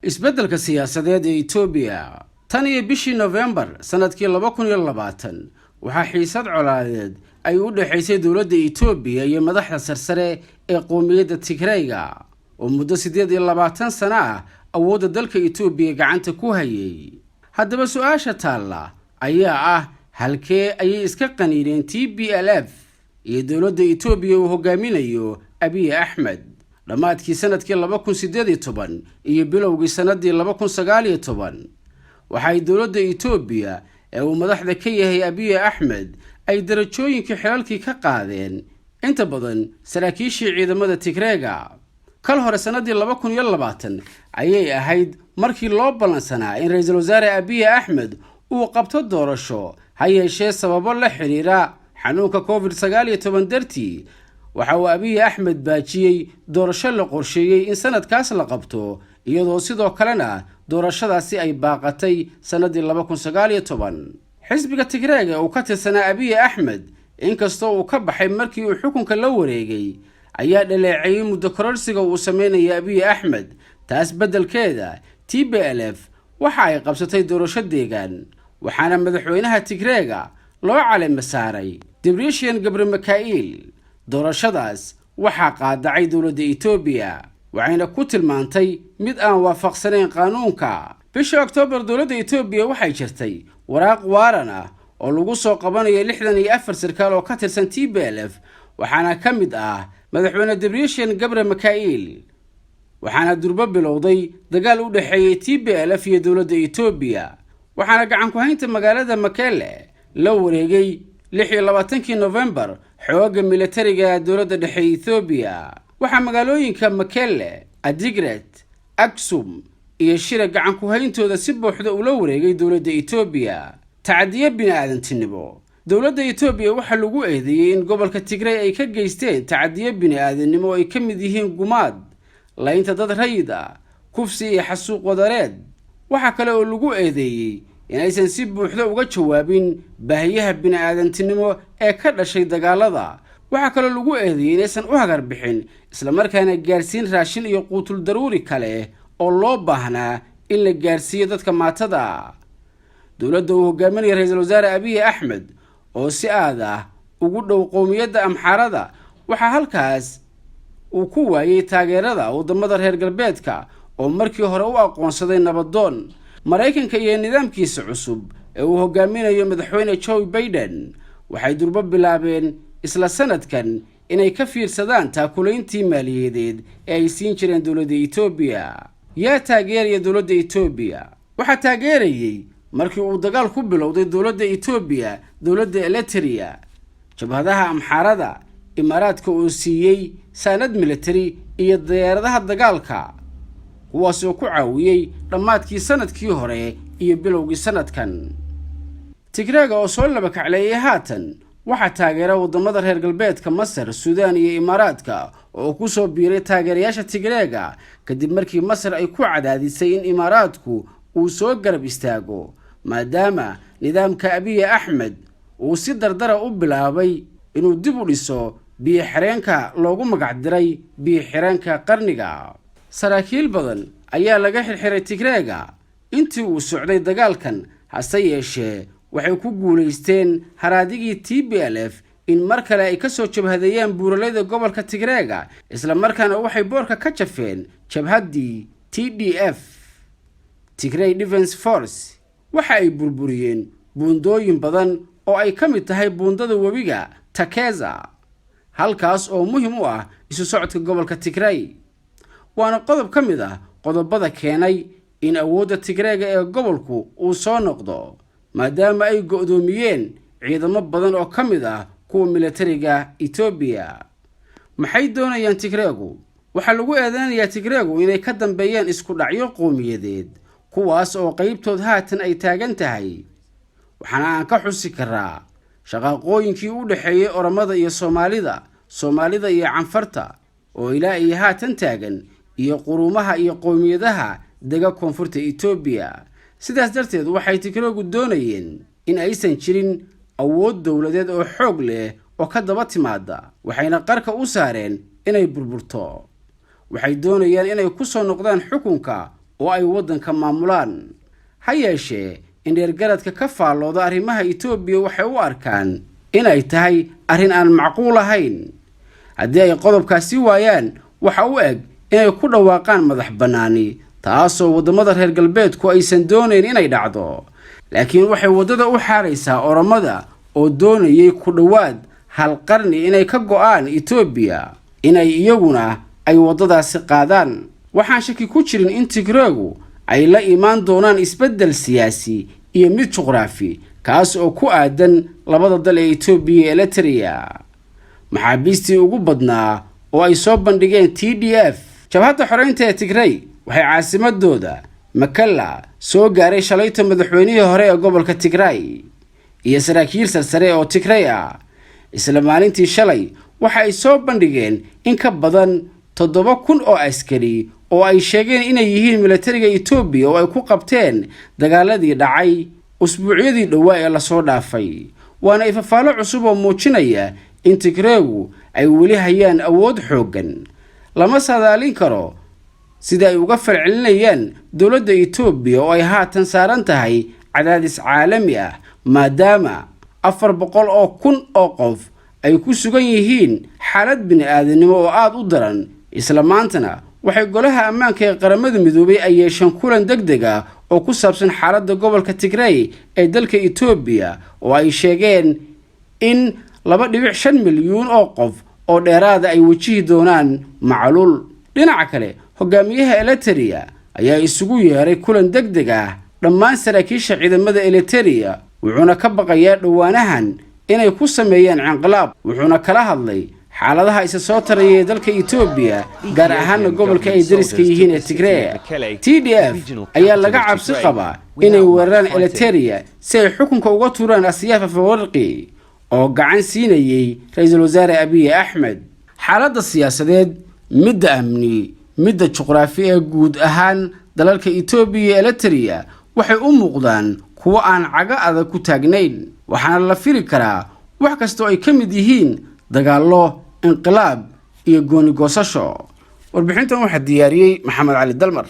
isbeddelka siyaasadeed ee Itoobiya tan iyo bishii November sanadkii 2020 waxaa xiisad colaadeed ay u dhaxaysay dawladda Itoobiya iyo madaxda sarsare ee qoomiyadda Tigrayga oo muddo 28 sano ah awoodda dalka Itoobiya gacanta ku hayay. haddaba su'aasha taalla ayaa ah halkee ayay iska qaniineen TPLF iyo dawladda Itoobiya uu hogaaminayo Abiy Ahmed dhamaadkii sanadkii 2018 iyo bilowgii sanadii 2019 waxay dawladda Itoobiya ee uu madaxda ka yahay Abiy Ahmed ay darajooyinkii xilalkii ka qaadeen inta badan saraakiishii ciidamada Tigrayga. kal hore sanadii 2020 ayay ahayd markii loo balansanaa in ra'iisul wasaare Abiy Ahmed uu qabto doorasho ha yeeshee sababo la xiriira xanuunka COVID-19 dartii waxa uu Abiy Ahmed baajiyay doorasho la qorsheeyay in sanadkaas la qabto iyadoo sidoo kalena doorashadaasi ay baaqatay sanadii 2019. xisbiga Tigrayga uu ka tirsanaa Abiy Ahmed inkastoo uu ka baxay markii uu xukunka la wareegay ayaa dhaleeceeyay muddo kororsiga uu sameynayay Abiy Ahmed. taas beddelkeeda TPLF waxa ay qabsatay doorasho deegaan waxaana madaxweynaha Tigrayga loo caleema saaray Debretsion Gebremichael. doorashadaas waxaa qaadacay dawladda Itoobiya waxayna ku tilmaantay mid aan waafaqsanayn qaanuunka. bishii Oktoobar dawladda Itoobiya waxay jirtay waraaq waaran ah oo lagu soo qabanayo 64 sarkaal oo ka tirsan TPLF waxaana ka mid ah madaxweyne Debretsion Gebremichael. waxaana durba bilowday dagaal u dhaxeeyay TPLF iyo dawladda Itoobiya waxaana gacan ku haynta magaalada Mekelle la wareegay 26 November xoogga militariga dawladda dhexe Itoobiya. waxaa magaalooyinka Mekelle, Adigrat, Aksum iyo Shire gacan ku hayntooda si buuxda ula wareegay dawladda Itoobiya. tacadiye bini'aadantinimo dawladda Itoobiya waxa lagu eedeeyay in gobolka Tigray ay ka geysteen tacadiye bini'aadanimo ay ka mid yihiin gumaad, laynta dad rayid ah, kufsi iyo xasuuq wadareed. waxa kale oo lagu eedeeyay in aysan si buuxda uga jawaabin baahiyaha bini'aadantinimo ee ka dhashay dagaalada. waxa kale oo lagu eedeeyay in aysan u hagar bixin isla markaana gaarsiin raashin iyo quutul daruuri kale oo loo baahnaa in la gaarsiiyo dadka maatada. dawladda uu hogaaminayo ra'iisul wasaare Abiy Ahmed oo si aad ah ugu dhow qoomiyadda Amxaarada waxa halkaas uu ku waayay taageerada wadamada reer galbeedka oo markii hore u aqoonsaday nabadoon. Mareykanka iyo nidaamkiisa cusub ee uu hogaaminayo madaxweyne Joe Biden waxay durba bilaabeen isla sanadkan inay ka fiirsadaan taakulayntii maaliyadeed ee ay siin jireen dawladda Itoobiya. yaa taageeraya dawladda Itoobiya? waxaa taageerayay markii uu dagaal ku bilowday dawladda Itoobiya dawladda Eritrea, jabhadaha Amxaarada, Imaaraadka oo siiyay saanad military iyo diyaaradaha dagaalka kuwaas oo ku caawiyay dhamaadkii sanadkii hore iyo bilowgii sanadkan. Tigrayga oo soo laba kacleeyay haatan waxa taageera wadamada reer galbeedka Masar, Suudaan iyo Imaaraadka oo ku soo biiray taageerayaasha Tigrayga kadib markii Masar ay ku cadaadisay in Imaaraadku uu soo garab istaago maadaama nidaamka Abiy Ahmed uu si dardara u bilaabay inuu dib u dhiso biyo xireenka loogu magac diray biyo xireenka qarniga. saraakiil badan ayaa laga xirxiray Tigrayga intii uu socday dagaalkan, hase yeeshee waxay ku guuleysteen haraadigii TPLF in mar kale ay ka soo jabhadeeyaan buuraleyda gobolka Tigrayga isla markaana waxay boorka ka jafeen jabhaddii TDF Tigray Defense Force. waxa ay burburiyeen buundooyin badan oo ay ka mid tahay buundada webiga Takeza halkaas oo muhiim u ah isu socodka gobolka Tigray. waana qodob ka mid ah qodobada keenay in awoodda Tigrayga ee gobolku uu soo noqdo maadaama ay go'doomiyeen ciidamo badan oo ka mid ah kuwa militariga Itoobiya. maxay doonayaan Tigraygu? waxa lagu eedeynayaa Tigraygu inay ka dambeeyaan isku dhacyo qowmiyadeed kuwaas oo qaybtood haatan ay taagan tahay. waxaana aan ka xusi karaa shaqaqooyinkii u dhaxeeyay Oromada iyo Soomaalida iyo Canfarta oo ilaa iyo haatan taagan iyo quruumaha iyo qowmiyadaha dega koonfurta Itoobiya. sidaas darteed waxay Tigraygu doonayeen in aysan jirin awood dawladeed oo xoog leh oo ka daba timaada waxayna qarka u saareen inay burburto. waxay doonayaan inay ku soo noqdaan xukunka oo ay waddanka maamulaan. ha yeeshee indheergaradka ka faallooda arrimaha Itoobiya waxay u arkaan inay tahay arrin aan macquul ahayn. haddii ay qodobkaasi waayaan waxa u eg inay ku dhawaaqaan madax bannaani, taasoo waddamada reer galbeedku aysan doonayn inay dhacdo. laakiin waxay waddada u xaaraysaa Oromada oo doonayay ku dhowaad hal qarni inay ka go'aan Itoobiya, inay iyaguna ay waddadaasi qaadaan. waxaan shaki ku jirin in Tigreegu ay la imaan doonaan isbeddel siyaasi iyo mid juqraafi kaas oo ku aadan labada dal ee Itoobiya iyo Eritrea. maxaabiistii ugu badnaa oo ay soo bandhigeen TDF jabhadda xoreynta ee Tigray waxay caasimadooda Mekelle soo gaaray shalayta madaxweynihii hore ee gobolka Tigray iyo saraakiil sarsare oo Tigray ah. isla maalintii shalay waxa ay soo bandhigeen in ka badan 7,000 oo askari oo ay sheegeen inay yihiin militariga Itoobiya oo ay ku qabteen dagaaladii dhacay usbuucyadii dhawaa ee la soo dhaafay. waana ifafaalo cusub oo muujinaya in Tigreegu ay weli hayaan awood xooggan. lama saadaalin karo sida ay uga falcelinayaan dowladda Itoobiya oo ay haatan saaran tahay cadaadis caalami ah, maadaama 400,000 oo qof ay ku sugan yihiin xaalad bini'aadanimo oo aad u daran. isla maantana waxay golaha ammaanka ee qaramada midoobay ay yeesheen kulan degdeg ah oo ku saabsan xaaladda gobolka Tigray ee dalka Itoobiya oo ay sheegeen in 2.5 milyan oo qof oo dheeraad ay wajihi doonaan macluul. dhinaca kale hogaamiyaha Eritrea ayaa isugu yeeray kulan degdeg ah dhammaan saraakiisha ciidamada Eritrea, wuxuuna ka baqayaa dhawaanahan inay ku sameeyaan inqilaab. wuxuuna kala hadlay xaaladaha isa soo taraya ee dalka Itoobiya, gaar ahaan gobolka ay dariska yihiin ee Tigray. TDF ayaa laga cabsi qabaa inay weeraraan Eritrea si ay xukunka uga tuuraan Asiyaaf Afwerqi oo gacan siinayay ra'iisul wasaare Abiy Ahmed. xaaladda siyaasadeed, midda amni, midda juqraafi ee guud ahaan dalalka Itoobiya iyo Eritrea waxay u muuqdaan kuwo aan caga adag ku taagnayn, waxaana la firi karaa wax kasta oo ay ka mid yihiin dagaallo, inqilaab iyo gooni goosasho. warbixintan waxaa diyaariyay Maxamed Cali Dalmar.